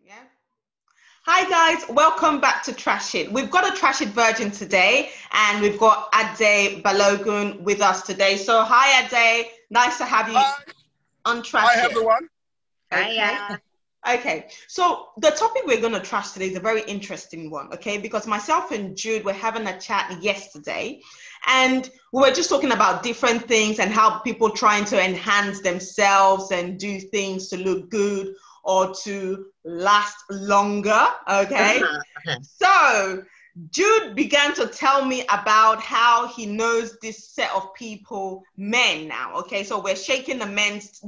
Yeah. Hi guys, welcome back to Trash It. We've got a Trash It virgin today, and we've got Ade Balogun with us today. So hi Ade, nice to have you on Trash It. Hi everyone. Okay. Okay, so the topic we're going to trash today is a very interesting one, okay? Because myself and Jude were having a chat yesterday, and we were just talking about different things and how people trying to enhance themselves and do things to look good or to last longer, okay? So Jude began to tell me about how he knows this set of people, men now, okay? So we're shaking the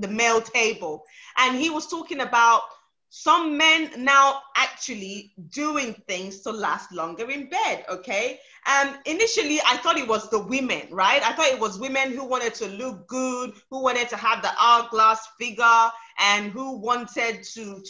male table, and he was talking about some men now actually doing things to last longer in bed, okay? Initially, I thought it was the women, right? I thought it was women who wanted to look good, who wanted to have the hourglass figure, and who wanted to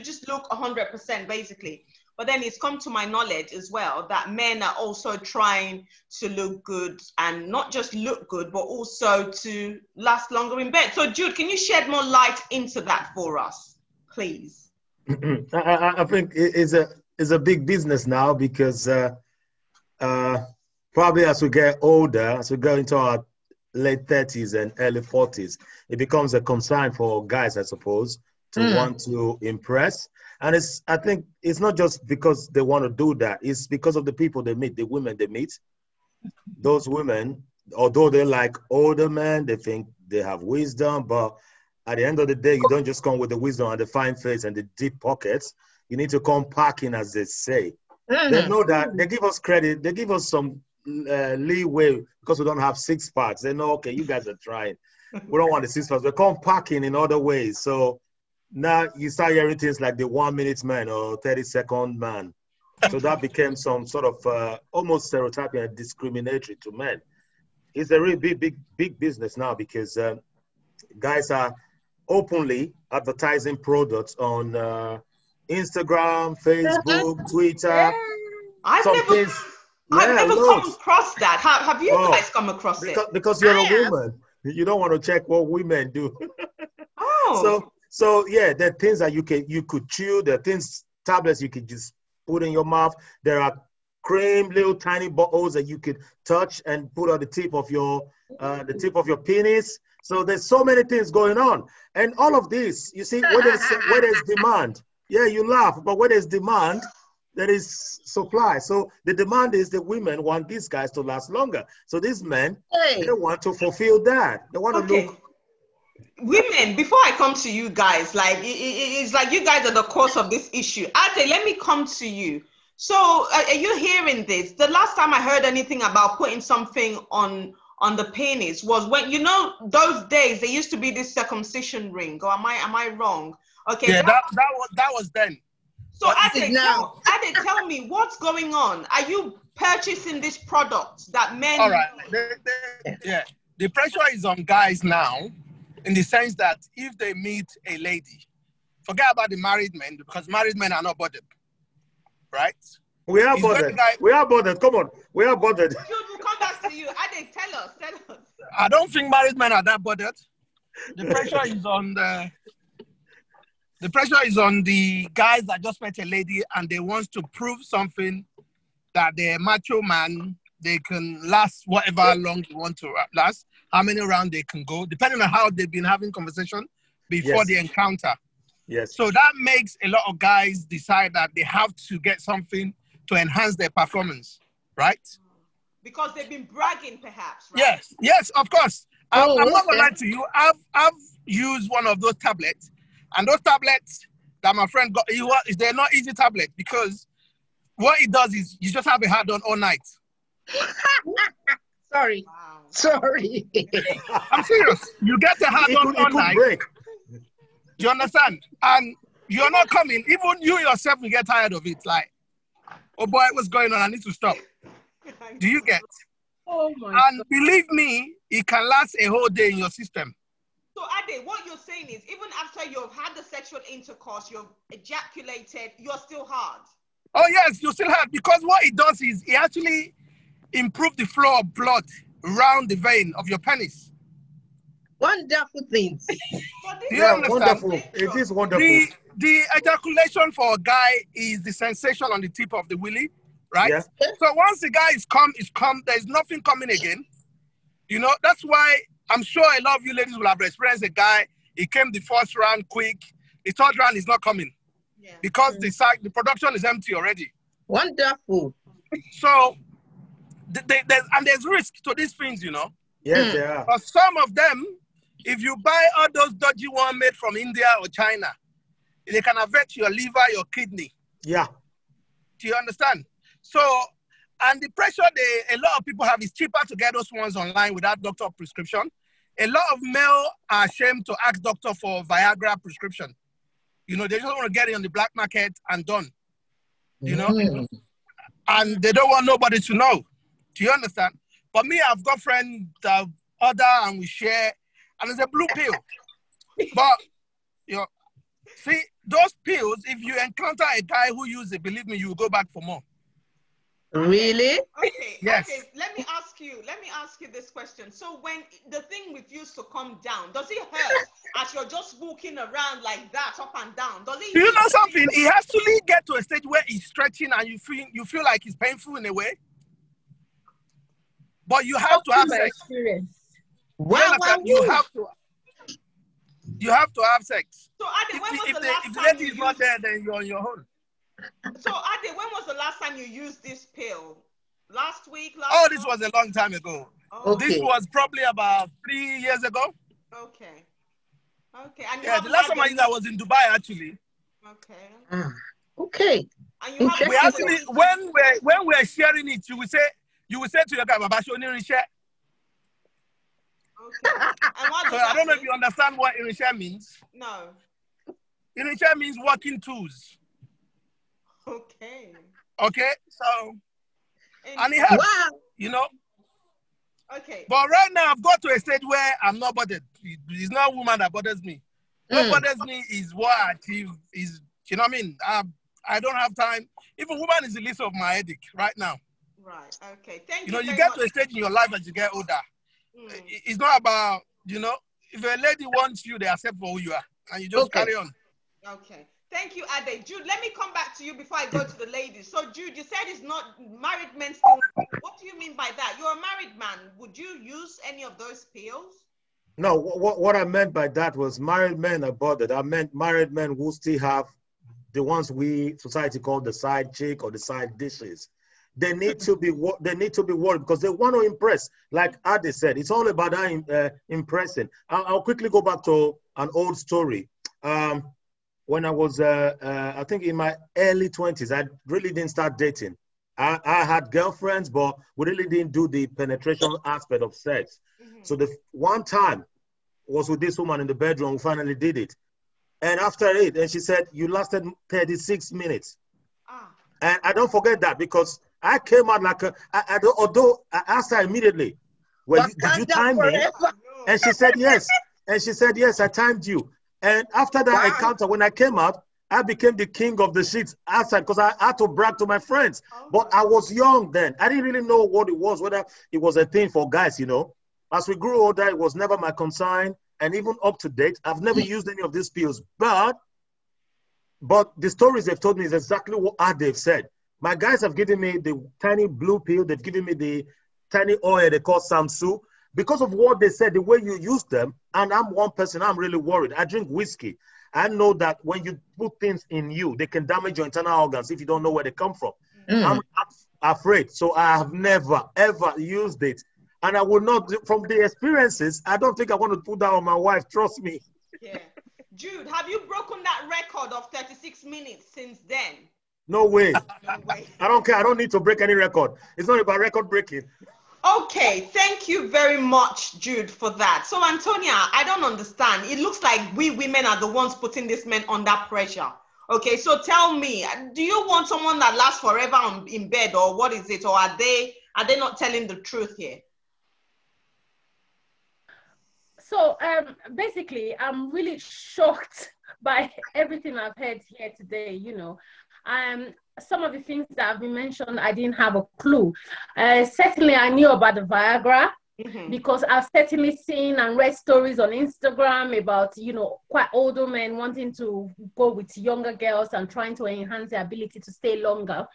just look 100% basically. But then it's come to my knowledge as well that men are also trying to look good, and not just look good, but also to last longer in bed. So Jude, can you shed more light into that for us, please? I think it's a big business now because probably as we get older, as we go into our late 30s and early 40s, it becomes a concern for guys, I suppose, to want to impress. And I think it's not just because they want to do that. It's because of the people they meet, the women they meet. Those women, although they're like older men, they think they have wisdom, but at the end of the day, you don't just come with the wisdom and the fine face and the deep pockets. You need to come packing, as they say. They know that. They give us credit. They give us some leeway because we don't have six packs. They know, okay, you guys are trying. We don't want the six packs. We come packing in other ways. So now you start hearing things like the 1 minute man or 30-second man. So that became some sort of almost stereotyping and discriminatory to men. It's a really big business now because guys are openly advertising products on Instagram, Facebook, Twitter. I've never come across that. Have you guys come across it? Because you're a woman. You don't want to check what women do. So yeah, there are things that you could chew. There are things, tablets you could just put in your mouth. There are cream, little tiny bottles that you could touch and put on the tip of your penis. So there's so many things going on. And all of this, you see, where there's demand, yeah, you laugh, but where there's demand, there is supply. So the demand is the women want these guys to last longer. So these men, they want to fulfill that. They want to look. Women, before I come to you guys, like it's like you guys are the cause of this issue. Ade, let me come to you. So are you hearing this? The last time I heard anything about putting something on the penis was when, those days there used to be this circumcision ring, or am I wrong? Okay. Yeah, that was then. So Ade, tell me what's going on. Are you purchasing this product that men? All right. The pressure is on guys now, in the sense that if they meet a lady, forget about the married men, because married men are not bothered, right? We are bothered. We are bothered. Come on. We are bothered. We'll come back to you. Ade, tell us. I don't think married men are that bothered. The pressure is on the guys that just met a lady and they want to prove something, that they're a macho man, they can last whatever long they want to last, how many rounds they can go, depending on how they've been having conversation before the encounter. Yes. So that makes a lot of guys decide that they have to get something to enhance their performance, right? Because they've been bragging, perhaps, right? Yes, of course. I'm not going to lie to you. I've used one of those tablets, and those tablets that my friend got, they're not easy tablets, because what it does is you just have a hard on all night. Sorry. Wow. Sorry. I'm serious. You get the hard on all night. Break. You understand? And you're not coming. Even you yourself will get tired of it. Like, oh boy, what's going on? I need to stop. Do you get? Oh my And believe me, it can last a whole day in your system. So Ade, what you're saying is, even after you've had the sexual intercourse, you've ejaculated, you're still hard. Oh yes, you're still hard, because what it does is it actually improves the flow of blood around the vein of your penis. Wonderful things. Do you understand? Wonderful. It is wonderful. the ejaculation for a guy is the sensation on the tip of the willy, right? Yeah. So once the guy is come, there's nothing coming again. You know, that's why I'm sure a lot of you ladies will have experienced a guy, he came the first round quick, the third round is not coming. Yeah. Because the production is empty already. Wonderful. So, there's risk to these things, you know. Yes, there are. But some of them, if you buy all those dodgy ones made from India or China, they can affect your liver, your kidney. Yeah. Do you understand? So, and the pressure a lot of people have is cheaper to get those ones online without doctor prescription. A lot of male are ashamed to ask doctor for Viagra prescription. You know, they just want to get it on the black market and done. You know? And they don't want nobody to know. Do you understand? But me, I've got friends that order and we share, and it's a blue pill. But, you know, see, those pills, if you encounter a guy who uses it, believe me, you will go back for more. Really? Okay. Yes. Okay. Let me ask you this question. So when the thing refused to come down, does it hurt as you're just walking around like that, up and down? Does it? Do you know something? He has to get to a stage where he's stretching and you feel like it's painful in a way. But you have to have sex. Experience. Wow, you have to have sex. So Ade, if the lady is not there, then you're on your own. So Ade, when was the last time you used this pill? Last week? This was a long time ago. Oh. Okay. This was probably about 3 years ago. Okay. Okay. And the last time I used that was in Dubai, actually. Okay. Okay. And you have we actually, when we're sharing it, you will say to your guy, Baba, show me share. Okay. And what so I don't know if you understand what Irisha means. No. Irisha means working tools. Okay. Okay, so, and it helps, you know. Okay. But right now, I've got to a stage where I'm not bothered. It's not a woman that bothers me. What bothers me is what I achieve, you know what I mean? I don't have time. Even woman is the least of my headache right now. Right, okay. Thank you. You know, you get to a stage in your life as you get older. It's not about, you know, if a lady wants you, they accept for who you are. And you just carry on. Okay. Thank you, Ade. Jude, let me come back to you before I go to the ladies. So, Jude, you said it's not married men still. What do you mean by that? You're a married man. Would you use any of those pills? No, what I meant by that was married men are bothered. I meant married men who still have the ones society call the side chick or the side dishes. They need to be worried because they want to impress. Like Ade said, it's all about impressing. I'll quickly go back to an old story. When I was, I think in my early 20s, I really didn't start dating. I had girlfriends, but we really didn't do the penetration aspect of sex. So the one time was with this woman in the bedroom, we finally did it. And after it, and she said, you lasted 36 minutes. And I don't forget that because I came out like although I asked her immediately, did you time me? And she said, yes. And she said, yes, I timed you. And after that encounter, when I came out, I became the king of the sheets outside because I had to brag to my friends. But I was young then. I didn't really know what it was, whether it was a thing for guys, you know. As we grew older, it was never my concern. And even up to date, I've never used any of these pills. But the stories they've told me is exactly what they've said. My guys have given me the tiny blue pill. They've given me the tiny oil they call Samsu. Because of what they said, the way you use them, and I'm one person, I'm really worried. I drink whiskey. I know that when you put things in you, they can damage your internal organs if you don't know where they come from. I'm afraid. So I have never, ever used it. And I will not, from the experiences, I don't think I want to put that on my wife. Trust me. Yeah. Jude, have you broken that record of 36 minutes since then? No way. No way. I don't care. I don't need to break any record. It's not about record breaking. Okay, thank you very much, Jude, for that. So, Antonia, I don't understand. It looks like we women are the ones putting these men under pressure. Okay, so tell me, do you want someone that lasts forever in bed, or what is it? Or are they not telling the truth here? So basically, I'm really shocked by everything I've heard here today, you know. Some of the things that have been mentioned, I didn't have a clue. Certainly, I knew about the Viagra, Because I've certainly seen and read stories on Instagram about, you know, quite older men wanting to go with younger girls and trying to enhance their ability to stay longer.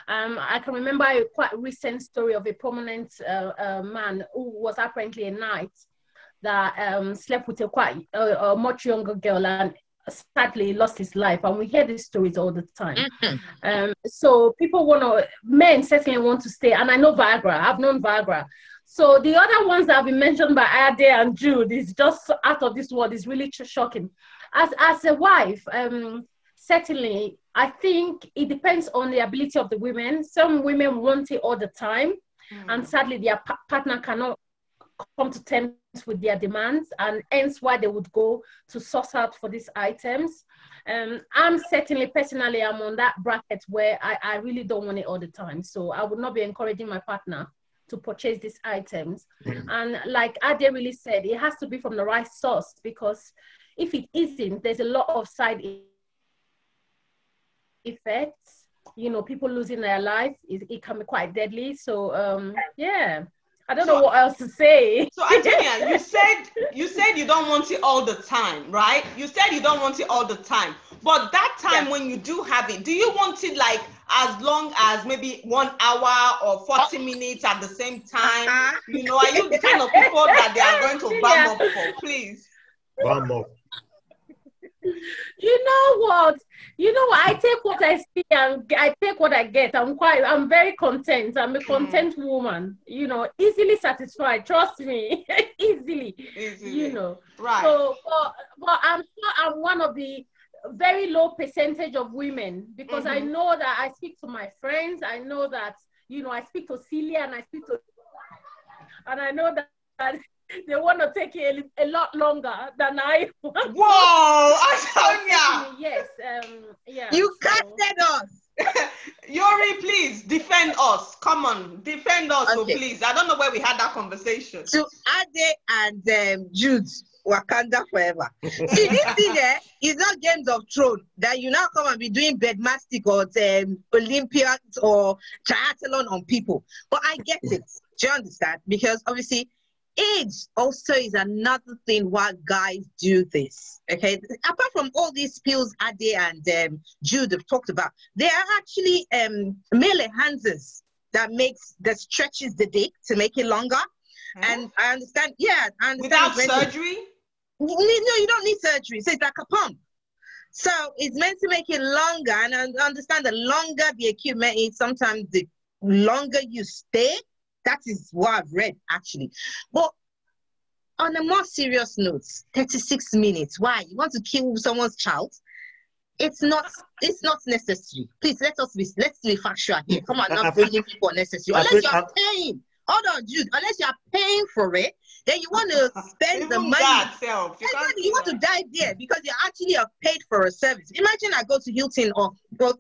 I can remember a quite recent story of a prominent man who was apparently a knight that slept with a much younger girl and sadly lost his life. And we hear these stories all the time. So men certainly want to stay. And I know Viagra, I've known Viagra. So the other ones that have been mentioned by Ade and Jude is just out of this world. Is really shocking. As a wife, certainly, I think it depends on the ability of the women. Some women want it all the time, and sadly, their partner cannot come to terms with their demands, and hence why they would go to source out for these items. I'm certainly, personally, I'm on that bracket where I really don't want it all the time. So I would not be encouraging my partner to purchase these items. And like Ade really said, it has to be from the right source, because if it isn't, there's a lot of side effects, you know, people losing their life. It can be quite deadly. So yeah, I don't know what else to say. So Adenia, you said you don't want it all the time, right? You said you don't want it all the time, but that time when you do have it, do you want it like as long as maybe 1 hour or 40 minutes at the same time? You know, are you the kind of people that they are going to bam up for? Please. Bam up. You know what? I take what I see and I take what I get. I'm very content. I'm a content woman, you know, easily satisfied. Trust me, easily, you know. Right. So, but I'm sure I'm one of the very low percentage of women, because I know that I speak to my friends. I know that, you know, I speak to Celia and and I know that they want to take it a lot longer than I want. Whoa, Antonia! Yes, yeah. You casted us. Yori, please defend us. Come on, defend us, Okay. please. I don't know where we had that conversation. To Ade and Jude, Wakanda forever. See, this thing there is not Games of Thrones that you now come and be doing bedmastic or Olympiads or triathlon on people. But I get it. Do you understand? Because obviously, age also is another thing why guys do this. Okay, apart from all these pills Ade and Jude have talked about, there are actually male enhancers that stretches the dick to make it longer. And I understand, Without surgery? No, you don't need surgery. So it's like a pump. So it's meant to make it longer. And I understand the longer the equipment is, sometimes the longer you stay. That is what I've read, actually. But on a more serious note, 36 minutes. Why? You want to kill someone's child? It's not necessary. Please, let's be factual here. Come on, not killing people unnecessary. Unless you're paying. Hold on, Jude. Unless you're paying for it, then you want to spend the money. You want to die there because you actually have paid for a service. Imagine I go to Hilton go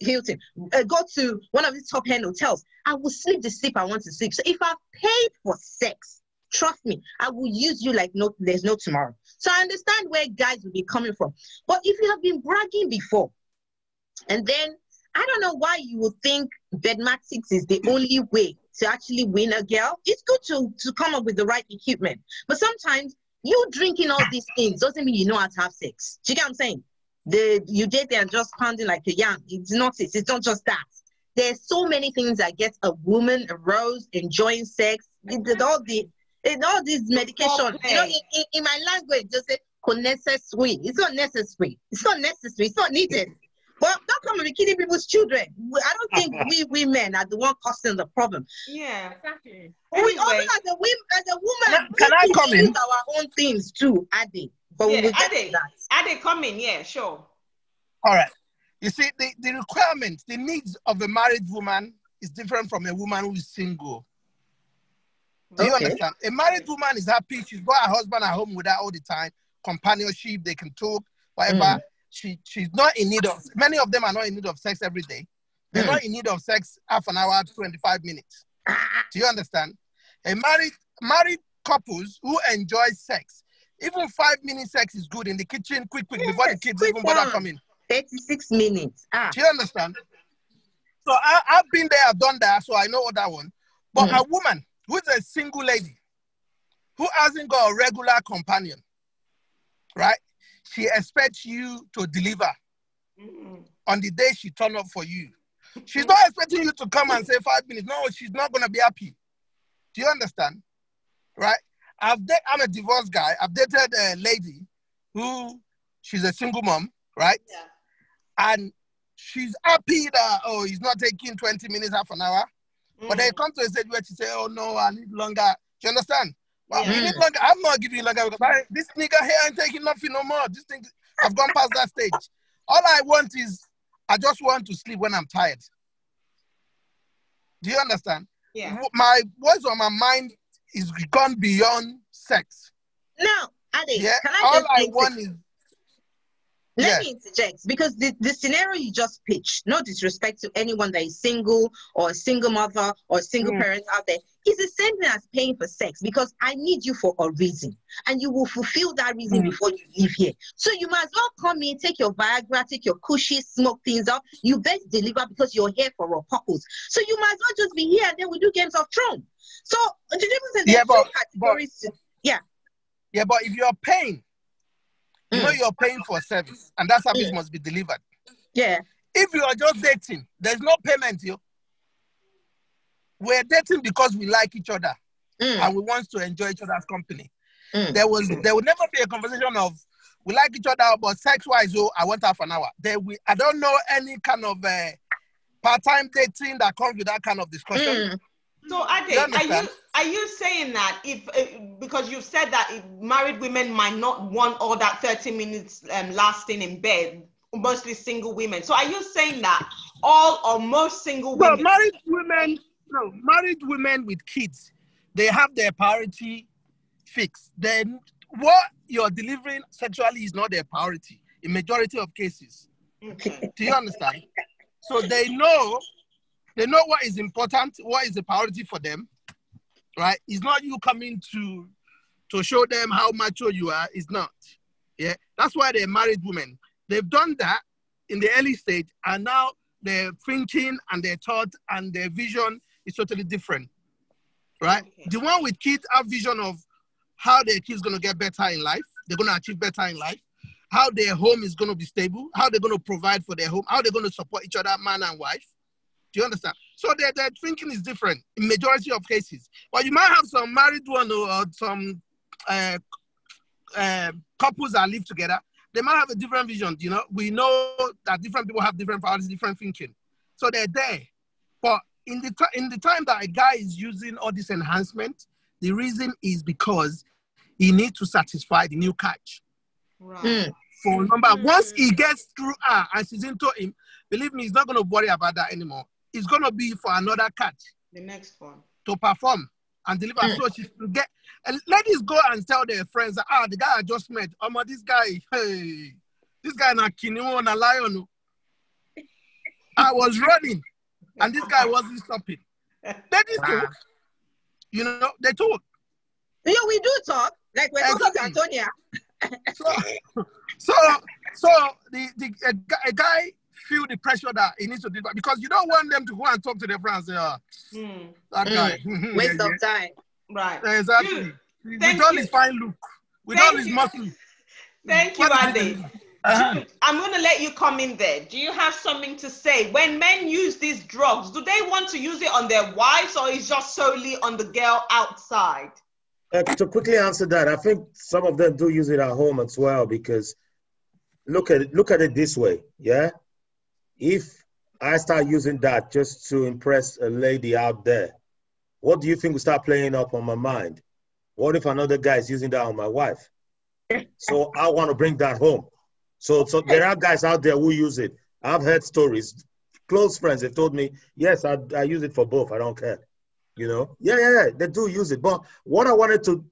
to one of these top-end hotels. I will sleep the sleep I want to sleep. So if I've paid for sex, trust me, I will use you like there's no tomorrow. So I understand where guys will be coming from. But if you have been bragging before, and then I don't know why you would think bedmatics is the only way to actually win a girl. It's good to come up with the right equipment. But sometimes you drinking all these things doesn't mean you know how to have sex. Do you get what I'm saying? You date and just pounding like a yam. It's not just that. There's so many things that get a woman a rose, enjoying sex. All these medication. You know, in my language, just say unnecessary. It's not necessary. It's not necessary. It's not needed. Well, don't come and be killing people's children. I don't think we women are the one causing the problem. Yeah, exactly. Anyway. We also as a woman, Can I come in? Our own things too, Ade. But we will get to that. Ade, come in. Yeah, sure. All right. You see, the requirements, the needs of a married woman is different from a woman who is single. Do you understand? A married woman is happy. She's got her husband at home with her all the time. Companionship, they can talk, whatever. She's not in need of, many of them are not in need of sex every day. They're not in need of sex half an hour, 25 minutes. Do you understand? A married couples who enjoy sex, even 5-minute sex is good in the kitchen, quick, before the kids even bother coming. 36 minutes. Do you understand? So I've been there, I've done that, so I know that one. But a woman who's a single lady, who hasn't got a regular companion, right? She expects you to deliver on the day she turn up for you. She's not expecting you to come and say 5 minutes. No, she's not going to be happy. Do you understand? Right? I'm a divorced guy. I've dated a lady who, she's a single mom, right? Yeah. And she's happy that, oh, he's not taking 20 minutes, half an hour. But then it comes to a stage where she say, oh, no, I need longer. Do you understand? Well, you need longer. I'm not giving you longer because this nigga here ain't taking nothing no more. This thing, I've gone past that stage. All I want is, I just want to sleep when I'm tired. Do you understand? Yeah. What's on my mind is gone beyond sex. Now, Ade, Yeah. can I All just I want is. Let me interject, because the scenario you just pitched, no disrespect to anyone that is single or a single mother or a single parent out there, is the same thing as paying for sex, because I need you for a reason and you will fulfill that reason before you leave here. So you might as well come in, take your Viagra, take your cushy, smoke things out. You best deliver because you're here for a purpose. So you might as well just be here and then we do Games of Thrones. So the difference is categories. Yeah, but if you're paying, you know you're paying for a service, and that service must be delivered. Yeah. If you are just dating, there's no payment, yo. We're dating because we like each other and we want to enjoy each other's company. There would never be a conversation of we like each other, but sex-wise, oh, I want half an hour. I don't know any kind of part-time dating that comes with that kind of discussion. So Ade, are you saying that if because you said that married women might not want all that 30 minutes lasting in bed, mostly single women. So are you saying that all or most single women? Married women with kids, they have their priority fixed. Then what you're delivering sexually is not their priority in majority of cases. Okay. Do you understand? So they know what is important, what is the priority for them, right? It's not you coming to show them how mature you are. It's not. Yeah, that's why they're married women. They've done that in the early stage, and now their thinking and their thought and their vision is totally different, right? Okay. The one with kids have vision of how their kids going to get better in life. They're going to achieve better in life. How their home is going to be stable. How they're going to provide for their home. How they're going to support each other, man and wife. Do you understand? So their thinking is different in majority of cases. But you might have some married one or some couples that live together. They might have a different vision. You know, we know that different people have different priorities, different thinking. So they're there. But in the time that a guy is using all this enhancement, the reason is because he needs to satisfy the new catch. Right. For number, once he gets through her and she's into him, believe me, he's not going to worry about that anymore. It's going to be for another catch. The next one. To perform and deliver. So she can get, and ladies go and tell their friends, that, the guy I just met, this guy na kinu na lion. I was running and this guy wasn't stopping. Ladies talk. You know, they talk. Yeah, we do talk. Like we're talking to Antonia. So a guy feel the pressure that he needs to do, because you don't want them to go and talk to their friends. That guy. Waste of time. Right. Exactly. With all his fine look, with all his muscle. Thank you, Ade. I'm going to let you come in there. Do you have something to say? When men use these drugs, do they want to use it on their wives, or is just solely on the girl outside? To quickly answer that, I think some of them do use it at home as well, because look at it this way, yeah? If I start using that just to impress a lady out there, what do you think will start playing up on my mind? What if another guy is using that on my wife? So I want to bring that home. So there are guys out there who use it. I've heard stories. Close friends have told me, yes, I use it for both. I don't care. You know? Yeah, they do use it. But what I wanted to,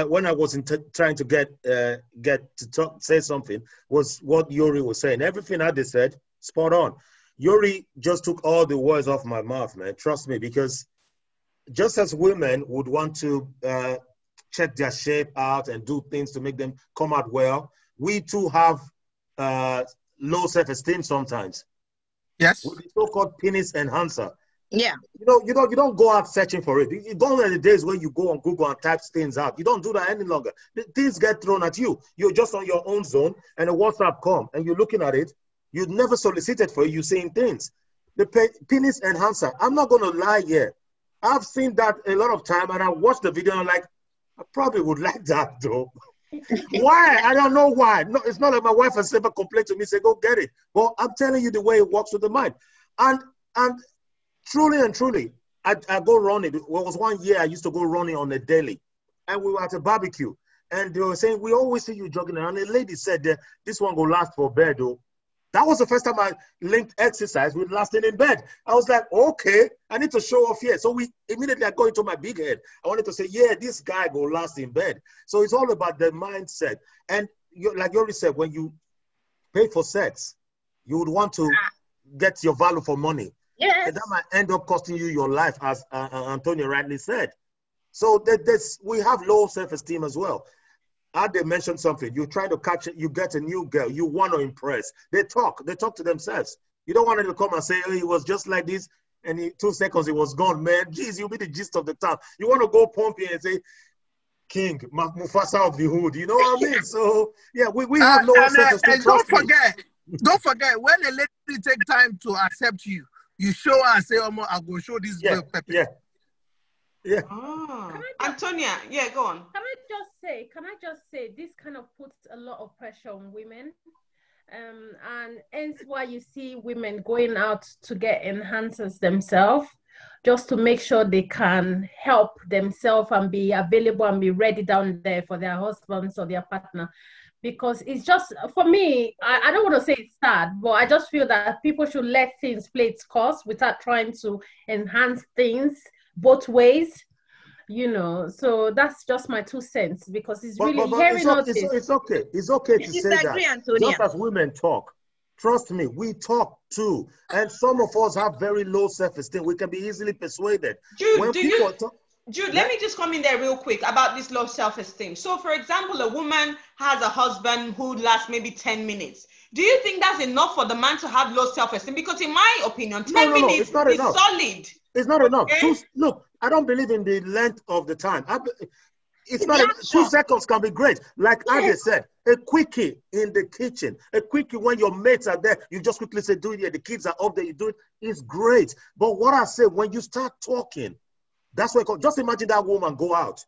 when I was trying to get to say something, was what Yuri was saying. Everything I just said, spot on. Yuri just took all the words off my mouth, man. Trust me, because just as women would want to check their shape out and do things to make them come out well, we too have low self-esteem sometimes. Yes. With the so-called penis enhancer. Yeah. You don't go out searching for it. You don't know the days when you go on Google and type things out. You don't do that any longer. Things get thrown at you. You're just on your own zone, and a WhatsApp come, and you're looking at it. You never solicited for it. You're saying things. The penis enhancer. I'm not gonna lie here. I've seen that a lot of time, and I watched the video and I'm like, I probably would like that though. Why? I don't know why. No, it's not like my wife has ever complained to me, say, go get it. Well, I'm telling you the way it works with the mind. And truly and truly, I go running. Well, it was 1 year I used to go running on a daily. And we were at a barbecue. And they were saying, we always see you jogging around. And a lady said, this one go last for bed, though. That was the first time I linked exercise with lasting in bed. I was like, okay, I need to show off here. So I go into my big head. I wanted to say, yeah, this guy go last in bed. So it's all about the mindset. And like you already said, when you pay for sex, you would want to get your value for money. Yes. And that might end up costing you your life, as Antonio rightly said. So we have low self-esteem as well. They mentioned something. You try to catch it, you get a new girl, you want to impress. They talk to themselves. You don't want them to come and say, oh, he was just like this, and in 2 seconds he was gone, man. Jeez, you'll be the gist of the town. You want to go pump here and say, King, Mufasa of the hood. You know what I mean? So, yeah, we have low self-esteem. And don't forget, when a lady take time to accept you, you show her and say, oh, I go show this girl pepper. Yeah. Oh. Antonia, yeah, go on. Can I just say this kind of puts a lot of pressure on women. And hence why you see women going out to get enhancers themselves, just to make sure they can help themselves and be available and be ready down there for their husbands or their partner. Because it's just, for me, I don't want to say it's sad, but I just feel that people should let things play its course without trying to enhance things both ways, so that's just my 2 cents, because it's really it's okay to say that. Antonia. Just as women talk, trust me, we talk too, and some of us have very low self-esteem. We can be easily persuaded. Jude, let me just come in there real quick about this low self-esteem. So, for example, a woman has a husband who lasts maybe 10 minutes. Do you think that's enough for the man to have low self-esteem? Because in my opinion, 10 minutes is solid. It's not enough. Look, I don't believe in the length of the time. It's not 2 seconds can be great. Like Ade said, a quickie in the kitchen, a quickie when your mates are there, you just quickly say, do it here. The kids are up there, you do it. It's great. But what I say, when you start talking, that's what just imagine that woman go out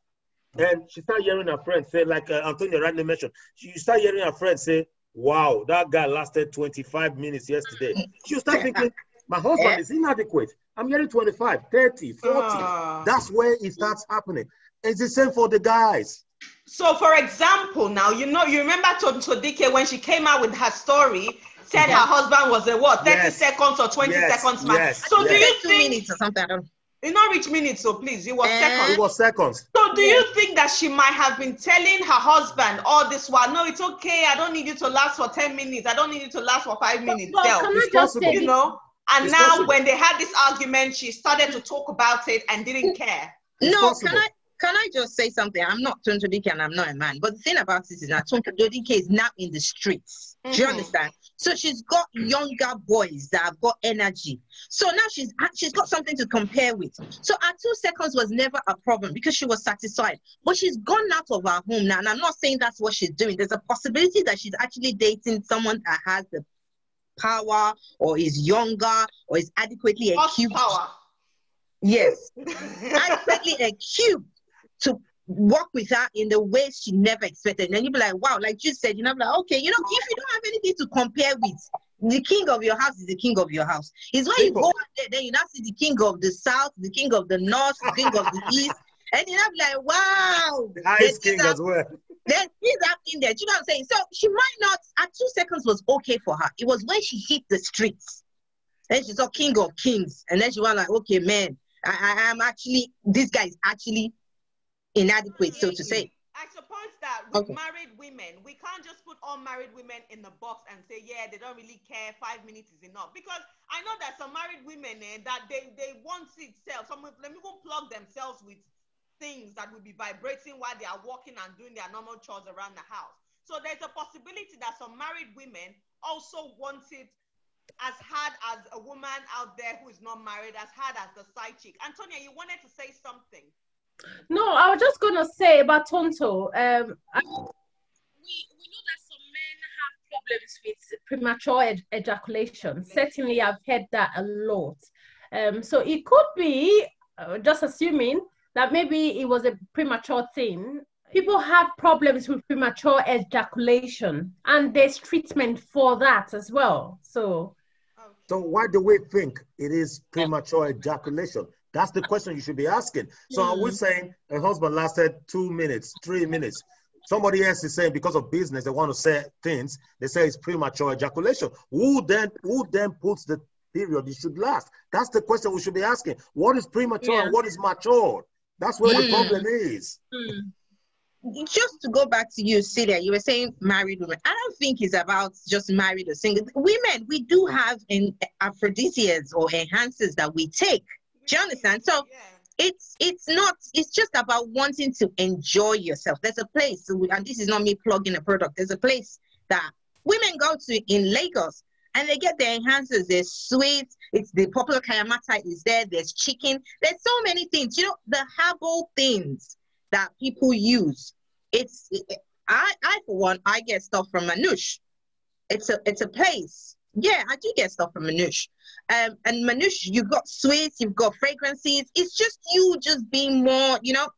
and she start hearing her friends say, like Antonio rightly mentioned, you start hearing her friends say, wow, that guy lasted 25 minutes yesterday. She'll start thinking, my husband is inadequate. I'm hearing 25, 30, 40. That's where it starts happening. It's the same for the guys. So, for example, now, you remember Todike when she came out with her story, said her husband was a what, 30 seconds or 20 seconds man. Yes. So, do you 2 think... minutes or something? It's not reach minutes, so please, it was seconds. It was seconds. So do you think that she might have been telling her husband all this while, no, it's okay, I don't need you to last for 10 minutes, I don't need you to last for 5 minutes. Well, can I just say, and now when they had this argument, she started to talk about it and didn't care. No, can I just say something? I'm not Tonto Dike and I'm not a man. But the thing about this is that Tonto Dike is now in the streets. Do you understand? So she's got younger boys that have got energy. So now she's got something to compare with. So our 2 seconds was never a problem because she was satisfied. But she's gone out of her home now. And I'm not saying that's what she's doing. There's a possibility that she's actually dating someone that has the power or is younger or is adequately equipped. Power. Yes. Adequately equipped to work with her in the way she never expected. And then you'll be like, wow, like you said, like, okay, if you don't have anything to compare with, the king of your house is the king of your house. It's when you go out there, then you now see the king of the south, the king of the north, the king of the east, and you're like, wow. The highest king as well. Then he's happening there. Do you know what I'm saying? So she might not, at 2 seconds was okay for her. It was when she hit the streets. Then she saw king of kings. And then she was like, okay, man, I'm actually, this guy is actually inadequate, so to say. I suppose that with married women, we can't just put all married women in the box and say, yeah, they don't really care, 5 minutes is enough. Because I know that some married women that they want it self. Some of them even plug themselves with things that will be vibrating while they are walking and doing their normal chores around the house. So there's a possibility that some married women also want it as hard as a woman out there who is not married, as hard as the side chick. Antonia, you wanted to say something. No, I was just gonna say about Tonto. We know that some men have problems with premature ejaculation. Certainly, I've heard that a lot. So it could be, just assuming that maybe it was a premature thing. People have problems with premature ejaculation, and there's treatment for that as well. So why do we think it is premature ejaculation? That's the question you should be asking. So are we saying a husband lasted 2 minutes, 3 minutes? Somebody else is saying because of business, they want to say things, they say it's premature ejaculation. Who then puts the period it should last? That's the question we should be asking. What is premature and what is mature? That's where the problem is. Just to go back to you, Celia, you were saying married women. I don't think it's about just married or single. Women, we do have aphrodisiacs or enhancers that we take. Do you understand? So it's just about wanting to enjoy yourself. There's a place, and this is not me plugging a product, there's a place that women go to in Lagos and they get their enhancers. There's sweet, it's the popular Kayamata is there, there's chicken, there's so many things, you know, the herbal things that people use. I for one, I get stuff from Manouche. It's a place. Yeah, I do get stuff from Manouche. And Manouche, you've got sweets, you've got fragrances. It's just you just being more, you know,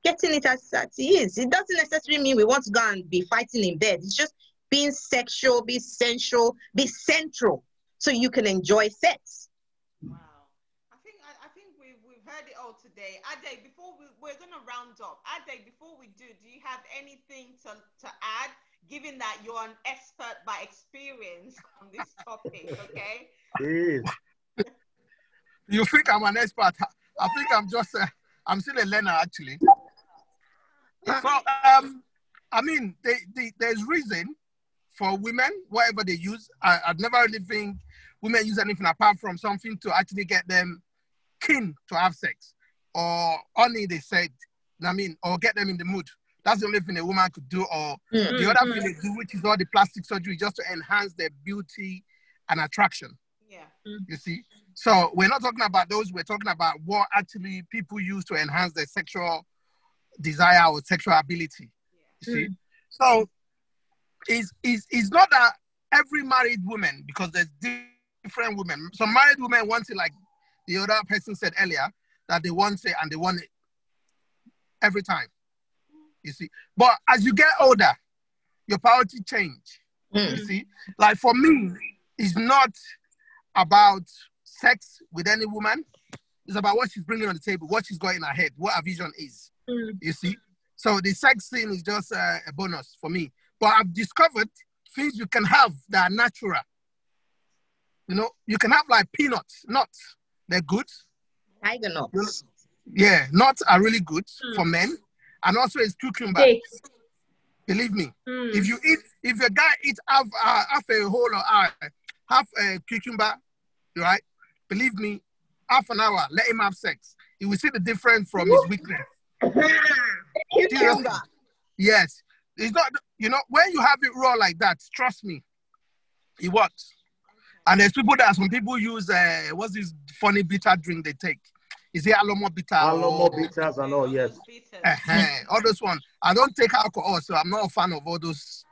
getting it as it is. It doesn't necessarily mean we want to go and be fighting in bed. It's just being sexual, be sensual, be central, so you can enjoy sex. Wow. I think we've heard it all today. Ade, before we're gonna round up. Ade, before we do you have anything to add? Given that you're an expert by experience on this topic, okay? You think I'm an expert? I think I'm just I'm still a learner actually. So I mean, there's reason for women, whatever they use. I've never really think women use anything apart from something to actually get them keen to have sex, or only they said, I mean, or get them in the mood. That's the only thing a woman could do, or the other thing they do, which is all the plastic surgery, just to enhance their beauty and attraction. Yeah. You see? So we're not talking about those, we're talking about what actually people use to enhance their sexual desire or sexual ability. You see? So it's not that every married woman, because there's different women. Some married women want it like the other person said earlier, that they want it and they want it every time. You see, but as you get older, your priority change. You see, like for me, it's not about sex with any woman. It's about what she's bringing on the table, what she's got in her head, what her vision is. You see, so the sex scene is just a bonus for me. But I've discovered things you can have that are natural. You know, you can have like peanuts, nuts. They're good. Tiger nuts. Yeah, nuts are really good for men. And also it's cucumber. Dates. Believe me, if a guy eats half a whole or half a cucumber, right? Believe me, half an hour, let him have sex. He will see the difference from his weakness. Cucumber. Yes, it's not. You know, when you have it raw like that, trust me, it works. And there's some people use what's this funny bitter drink they take? Is it Alomo bitter? Alomo bitters and all, yes. All those ones. I don't take alcohol, so I'm not a fan of all those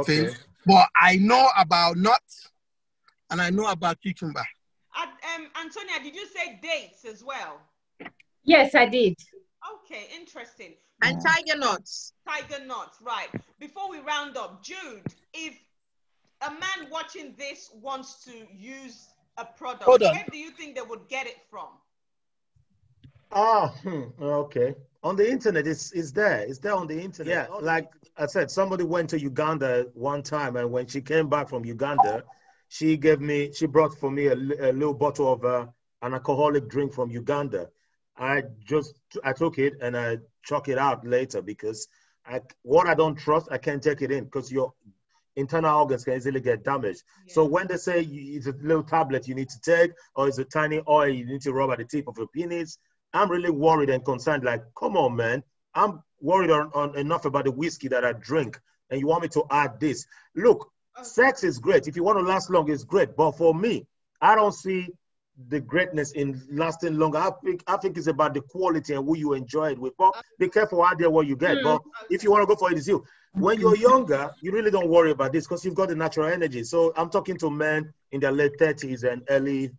things. Okay. But I know about nuts and I know about cucumber. Antonia, did you say dates as well? Yes, I did. Okay, interesting. And tiger nuts. Tiger nuts, right. Before we round up, Jude, if a man watching this wants to use a product, where do you think they would get it from? Okay. On the internet, it's there. It's there on the internet. Yeah, like I said, somebody went to Uganda one time, and when she came back from Uganda, she brought for me a little bottle of an alcoholic drink from Uganda. I took it and I chuck it out later because what I don't trust, I can't take it in because your internal organs can easily get damaged. Yeah. So when they say it's a little tablet you need to take, or it's a tiny oil you need to rub at the tip of your penis, I'm really worried and concerned. Like, come on, man. I'm worried on enough about the whiskey that I drink, and you want me to add this? Look, Sex is great. If you want to last long, it's great. But for me, I don't see the greatness in lasting longer. I think it's about the quality and who you enjoy it with. But be careful out there what you get. But if you want to go for it, it's you. When you're younger, you really don't worry about this because you've got the natural energy. So I'm talking to men in their late 30s and early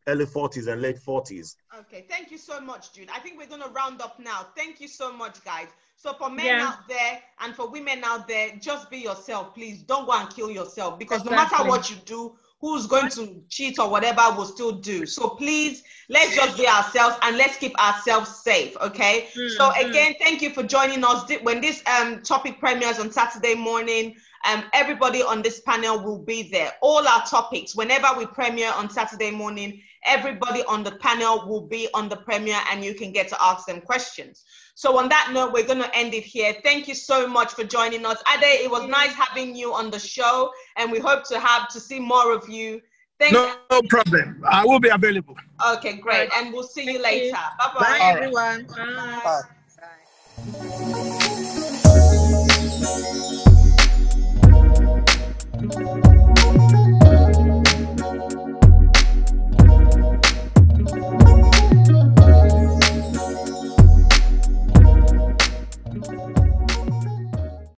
40s and late 40s. Okay, thank you so much, Jude. I think we're going to round up now. Thank you so much, guys. So for men out there and for women out there, just be yourself, please. Don't go and kill yourself because no matter what you do, who's going to cheat or whatever will still do. So please, let's just be ourselves and let's keep ourselves safe, okay? So again, thank you for joining us. When this topic premieres on Saturday morning, everybody on this panel will be there. All our topics, whenever we premiere on Saturday morning, everybody on the panel will be on the premiere and you can get to ask them questions. So on that note, we're going to end it here. Thank you so much for joining us. Ade, it was nice having you on the show and we hope to see more of you. No problem. I will be available. Okay, great. And we'll see you later. Bye-bye. Bye, everyone. Bye. Bye.